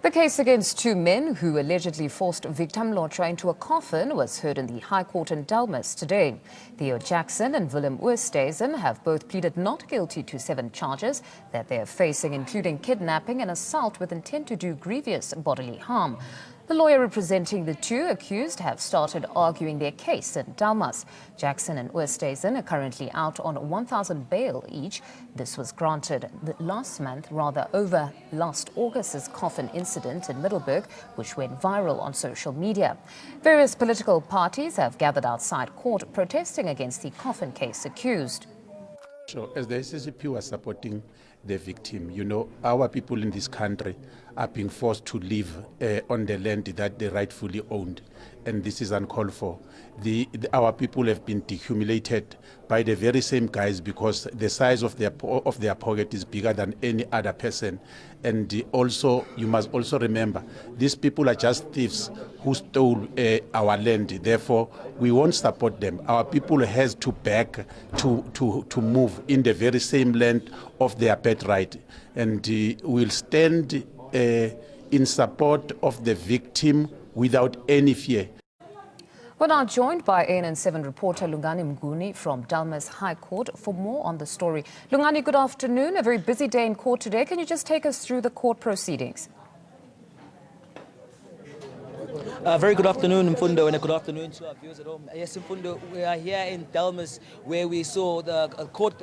The case against two men who allegedly forced victim Lotra into a coffin was heard in the High Court in Delmas today. Theo Jackson and Willem Oosthuizen have both pleaded not guilty to 7 charges that they are facing, including kidnapping and assault with intent to do grievous bodily harm. The lawyer representing the two accused have started arguing their case in Delmas. Jackson and Oosthuizen are currently out on 1,000 bail each. This was granted last month, over last August's Coffin incident in Middelburg, which went viral on social media. Various political parties have gathered outside court protesting against the Coffin case accused. So, as the SSCP was supporting the victim, you know, our people in this country are being forced to live on the land that they rightfully owned, and this is uncalled for. Our people have been dehumiliated by the very same guys because the size of their pocket is bigger than any other person. And also, you must also remember, these people are just thieves who stole our land. Therefore, we won't support them. Our people has to beg to move in the very same land of their birthright, and we'll stand in support of the victim without any fear. We're now joined by ANN7 reporter Lungani Mguni from Delmas High Court for more on the story. Lungani, good afternoon. A very busy day in court today. Can you just take us through the court proceedings? Very good afternoon, Mfundo, and a good afternoon to our viewers at home. Yes, Mfundo, we are here in Delmas, where we saw the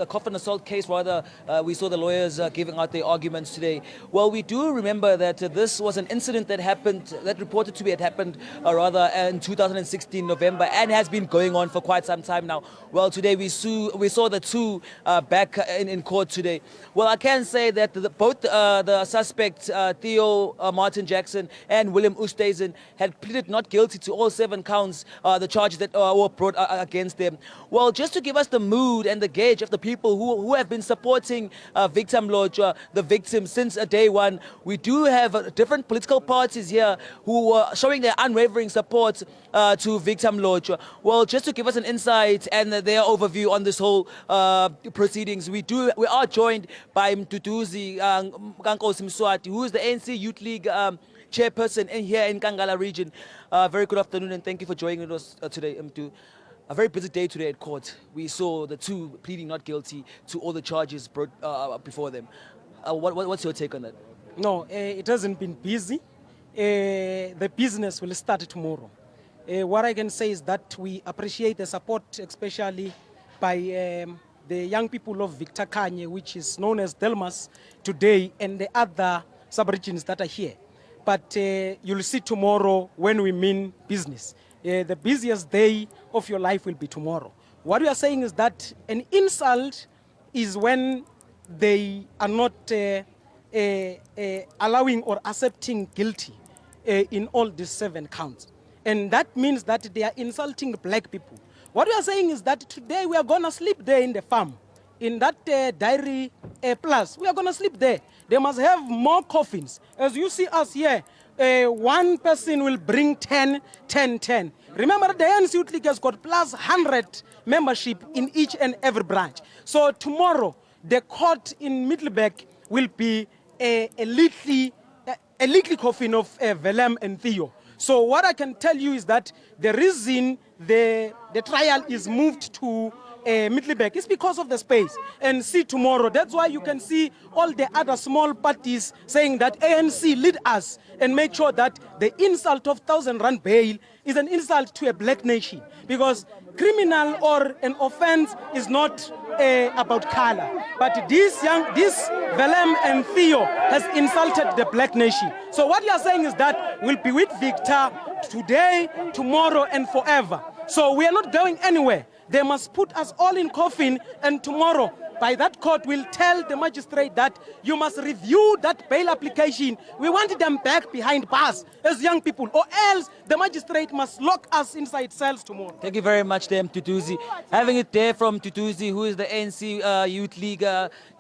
Coffin assault case. We saw the lawyers giving out their arguments today. Well, we do remember that this was an incident that happened, that reported to be had happened in 2016 November, and has been going on for quite some time now. Well, today we saw the two back in court today. Well, I can say that both the suspects, Theo Martin Jackson and Willem Oosthuizen, had pleaded not guilty to all 7 counts, the charges that were brought against them. Well, just to give us the mood and the gauge of the people who have been supporting victim Lotra, the victim, since day one, we do have different political parties here who are showing their unwavering support to victim Lotra. Well, just to give us an insight and their overview on this whole proceedings, we are joined by Mduduzi Nkosi Mswati, who is the ANC Youth League chairperson here in Nkangala region. Very good afternoon, and thank you for joining us today, Mdu. A very busy day today at court. We saw the two pleading not guilty to all the charges brought before them. What's your take on that? No, it hasn't been busy. The business will start tomorrow. What I can say is that we appreciate the support, especially by the young people of Victor Kanye, which is known as Delmas today, and the other sub-regions that are here. But you'll see tomorrow when we mean business. The busiest day of your life will be tomorrow. What we are saying is that an insult is when they are not allowing or accepting guilty in all these 7 counts. And that means that they are insulting black people. What we are saying is that today we are going to sleep there in the farm, in that dairy plus. We are going to sleep there. They must have more coffins. As you see us here, one person will bring 10, 10, 10. Remember, the ANC Youth League has got plus 100 membership in each and every branch. So tomorrow, the court in Middelburg will be a little coffin of Willem and Theo. So what I can tell you is that the reason the trial is moved to Middelburg is because of the space. And see tomorrow, that's why you can see all the other small parties saying that ANC lead us and make sure that the insult of 1,000 rand bail is an insult to a black nation. Because criminal or an offense is not about color. But this Willem and Theo has insulted the black nation. So what you are saying is that we'll be with Victor today, tomorrow, and forever. So we are not going anywhere. They must put us all in coffin, and tomorrow, by that court, will tell the magistrate that you must review that bail application. We want them back behind bars as young people, or else the magistrate must lock us inside cells tomorrow. Thank you very much, Mduduzi. Having it there from Mduduzi, who is the ANC Youth League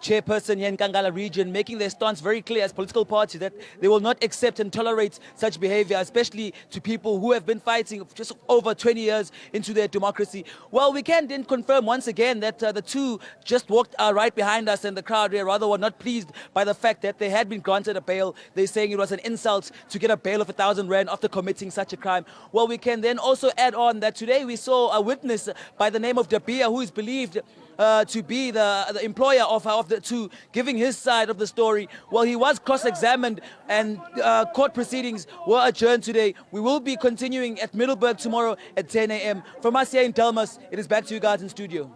chairperson here in Nkangala region, making their stance very clear as political party that they will not accept and tolerate such behavior, especially to people who have been fighting just over 20 years into their democracy. Well, we can then confirm once again that the two just walked right behind us, and the crowd here rather were not pleased by the fact that they had been granted a bail. They're saying it was an insult to get a bail of 1,000 rand after committing such a crime. Well, we can then also add on that today we saw a witness by the name of Dabia, who is believed to be the employer of the two, giving his side of the story. Well, he was cross-examined, and court proceedings were adjourned today. We will be continuing at Middelburg tomorrow at 10 a.m. From us here in Delmas, it is back to you guys in studio.